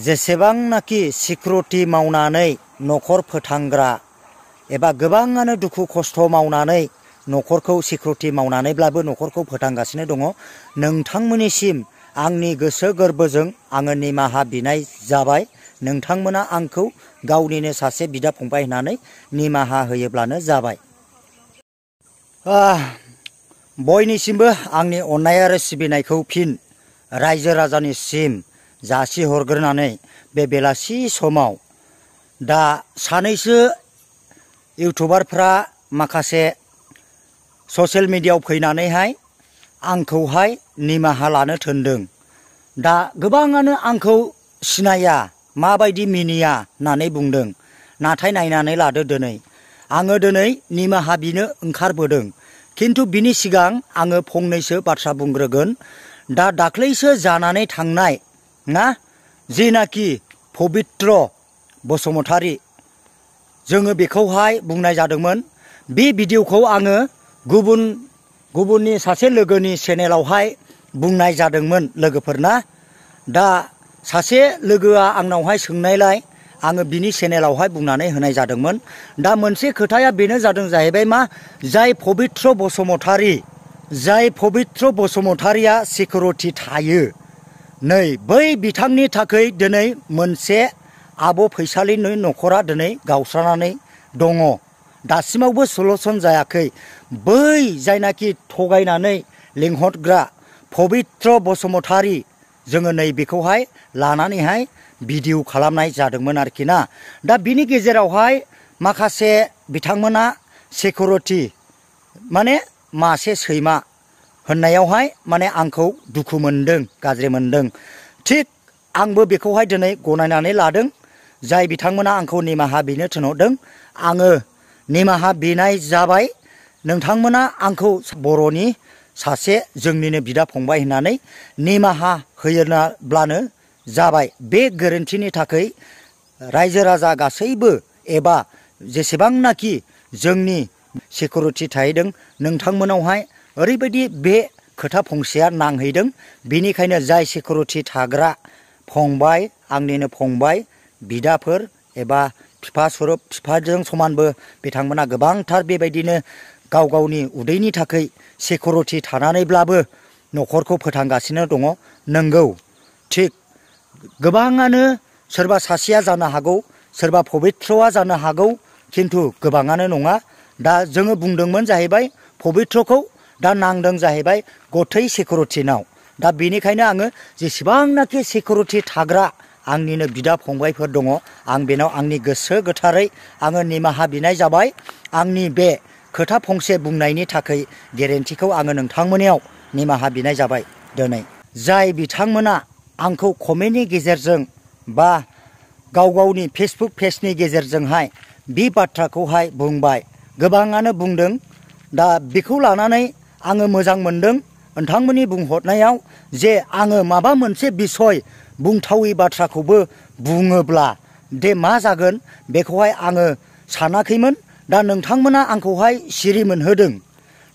जेसेबांनाखि security मावनानै न'खर फोथांग्रा एबा गोबाङानो दुखु खस्थ' मावनानै न'खरखौ सिकिउरिटि मावनानैब्लाबो न'खरखौ फोथांगासिनो दङ। नोंथांमोननिसिम आंनि गोसो गोरबोजों आङो निमाहा बिनाय जाबाय। नोंथांमोना आंखौ गावनिनो सासे बिदा फंबाय होननानै निमाहा होयोब्लानो जाबाय। बयनिसिमबो आंनि अननाय आरो सिबिनायखौ फिन रायजो राजानिसिम जासिहरग्रोनानै बे बेलासि समाव दा सानैसो इउटुबारफ्रा माखासे ससियेल मिडियायाव फैनानैहाय आंखौहाय निमाहा लानो थिनदों। दा गोबाङानो आंखौ सिनाया, माबायदि मिनिया होननानै बुंदों। नाथाय नायनानै लादो दिनै आङो निमाहा बिनो ओंखारबोदों। खिन्थु बिनि सिगां आङो फंनैसो बाथ्रा बुंग्रोगोन। दा दाख्लैसो जानानै थांनाय ना जेनाखि पबित्र बसुमतारी, जोङो बेखौहाय बुंनाय जादोंमोन। बे भिडिअखौ आङो गुबुननि सासे लोगोनि चेनेलावहाय बुंनाय जादोंमोन लोगोफोरना। दा सासे लोगोआ आंनावहाय सोंनायलाय आङो बिनि चेनेलावहाय बुंनानै होनाय जादोंमोन। दा मोनसे खोथाया बेनो जादों जाहैबाय मा, जाय पबित्र बसुमतारीया सिकिउरिटि थायो, नै बै बिथांनि थाखाय दिनै मोनसे आब' फैसालिनि न'खरा दिनै गावस्रानानै दङ। दासिमावबो सलुसन जायाखै। बै जायनाखि थगायनानै लिंहरग्रा पबित्र बसुमतारी, जोङो नै बेखौहाय लानानैहाय भिडिअ खालामनाय जादोंमोन आरोखि ना। दा बिनि गेजेरावहाय माखासे बिथांमोना सिकिउरिटि माने मासे सैमा होननायावहाय माने आंखौ दुखु मोनदों, गाज्रि मोनदों। थिग आंबो बेखौहाय दिनै गनायनानै लादों। जाय बिथांमोना आंखौ निमाहा बिनो थिनहरदों, आङो निमाहा बिनाय जाबाय। नोंथांमोना आंखौ बर'नि सासे जोंनिनो बिदा फंबाय होननानै निमाहा होयोब्लानो जाबाय। बे गोरोन्थिनि थाखाय रायजो राजा गासैबो एबा जेसेबांनाखि जोंनि सिकिउरिटि थाहैदों, नोंथांमोनावहाय ओरैबायदि बे खोथा फंसेया नांहैदों। बेनिखायनो जाय सिकिउरिटि थाग्रा फंबाय, आंनिनो फंबाय बिदाफोर एबा बिफा स्वरुप, बिफाजों समानबो बिथांमोना गोबांथार बेबायदिनो गाव गावनि उदैनि थाखाय सिकिउरिटि थानानैब्लाबो न'खरखौ फोथांगासिनो दङ। नंगौ, थिग गोबाङानो सोरबा सासेया जानो हागौ, सोरबा पबित्रआ जानो हागौ, खिन्थु गोबाङानो नङा। दा जोङो बुंदोंमोन जाहैबाय पबित्रखौ, दा नांदों जाहैबाय गथै सिकिउरिटिनाव। दा बेनिखायनो आङो जेसेबांनाखि सिकिउरिटि थाग्रा आंनिनो बिदा फंबायफोर दङ, आं बेनाव आंनि गोसो गोथारै आङो निमाहा बिनाय जाबाय। आंनि बे खोथा फंसे बुंनायनि थाखाय गेरेन्थिखौ आङो नोंथांमोननियाव निमाहा बिनाय जाबाय। दिनै जाय बिथांमोना आंखौ कमेन्टनि गेजेरजों बा गाव गावनि फेसबुक पेजनि गेजेरजोंहाय बे बाथ्राखौहाय बुंबाय, गोबाङानो बुंदों। दा बेखौ लानानै आङो मोजां मोनदों नोंथांमोननि बुंहरनायाव, जे आङो माबा मोनसे बिसय बुंथावै बाथ्राखौबो बुङोब्ला दे मा जागोन, बेखौहाय आङो सानाखैमोन। दा नोंथांमोना आंखौहाय सिरि मोनहोदों।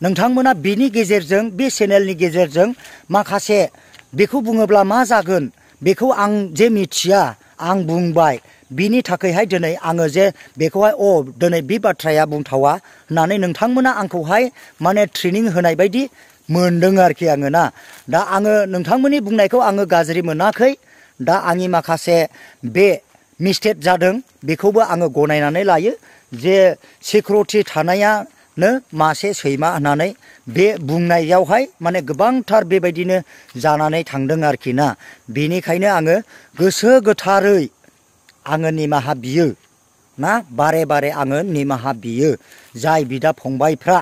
नोंथांमोना बेनि गेजेरजों, बे चेनेलनि गेजेरजों माखासे बेखौ बुङोब्ला मा जागोन बेखौ आं जे मिथिया, आं बुंबाय। बिनि थाखायहाय दिनै आङो जे बेखौहाय दिनै बे बाथ्राया बुंथावा होननानै नोंथांमोना आंखौहाय माने ट्रेनिं होनाय बायदि मोनदों आरोखि आङो ना। दा आङो नोंथांमोननि बुंनायखौ आङो गाज्रि मोनाखै। दा आंनि माखासे बे मिस्टेक जादों, बेखौबो आङो गनायनानै लायो। जे सिकिउरिटि थानायानो मासे सैमा होननानै बे बुंनायावहाय माने गोबांथार बेबायदिनो जानानै थांदों आरोखि ना। बेनिखायनो आङो गोसो गोथारै आङो निमाहा बियो ना, बारे बारे आङो निमाहा बियो। जाय बिदा फंबायफ्रा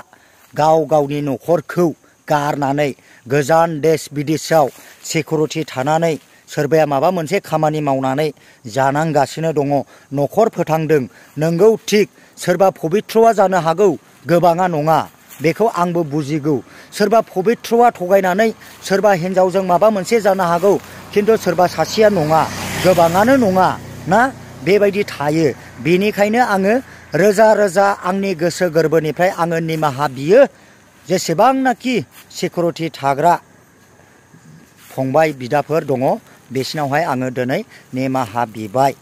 गाव गावनि न'खरखौ गारनानै गोजान देश बिदेशआव सिकिउरिटि थानानै सोरबाया माबा मोनसे खामानि मावनानै जानांगासिनो दङ, न'खर फोथांदों। नंगौ, थिग सोरबा पबित्रआ जानो हागौ, गोबाङा नङा, बेखौ आंबो बुजिगौ। सोरबा पबित्रआ थगायनानै सोरबा हिन्जावजों माबा मोनसे जानो हागौ, खिन्थु सोरबा सासेया नङा, गोबाङानो नङा ना, बेबायदि थायो। बेनिखायनो आङो रोजा रोजा आंनि गोसो गोरबोनिफ्राय आङो निमाहा बियो। जेसेबांनाखि सिकिउरिटि थाग्रा फंबाय बिदाफोर दङ, बिसिनावहाय आङो दिनै निमाहा बिबाय।